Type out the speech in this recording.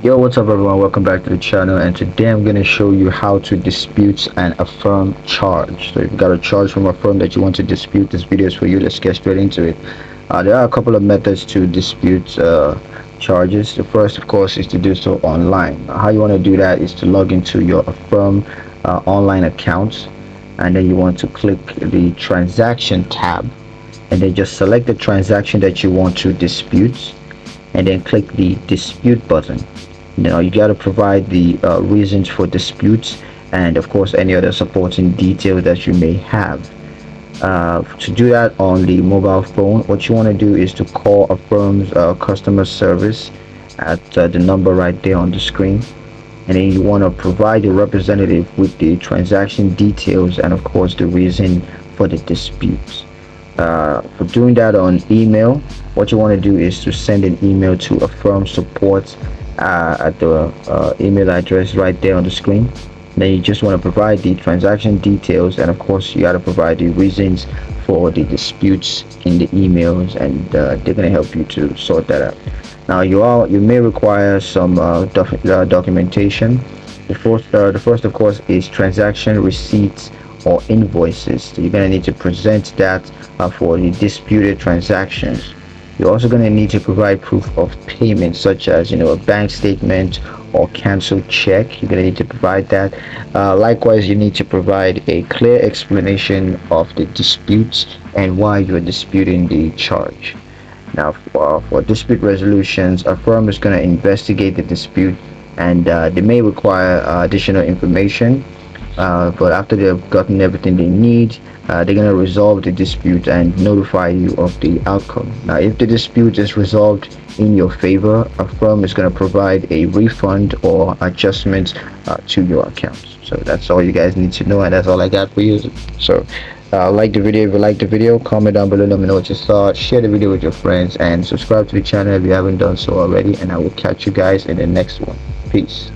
Yo, what's up everyone? Welcome back to the channel, and today I'm going to show you how to dispute an Affirm charge. So if you got a charge from Affirm that you want to dispute, this video is for you. Let's get straight into it. There are a couple of methods to dispute charges. The first, of course, is to do so online. How you want to do that is to log into your Affirm online account, and then you want to click the transaction tab, and then just select the transaction that you want to dispute, and then click the dispute button. Now you got to provide the reasons for disputes, and of course any other supporting detail that you may have. To do that on the mobile phone, what you want to do is to call Affirm's customer service at the number right there on the screen, and then you want to provide a representative with the transaction details and of course the reason for the dispute. For doing that on email, what you want to do is to send an email to Affirm support at the email address right there on the screen. Then you just want to provide the transaction details, and of course you got to provide the reasons for the disputes in the emails, and they're going to help you to sort that out. Now you may require some documentation. The first of course is transaction receipts or invoices. So you're going to need to present that for the disputed transactions. You're also going to need to provide proof of payment, such as a bank statement or canceled check. You're going to need to provide that. Likewise, you need to provide a clear explanation of the dispute and why you're disputing the charge. Now, for dispute resolutions, a firm is going to investigate the dispute, and they may require additional information. But after they've gotten everything they need, they're going to resolve the dispute and notify you of the outcome. Now, if the dispute is resolved in your favor, a firm is going to provide a refund or adjustment to your account. So that's all you guys need to know, and that's all I got for you. So like the video. If you like the video, comment down below, let me know what you thought. Share the video with your friends, and subscribe to the channel if you haven't done so already, and I will catch you guys in the next one. Peace.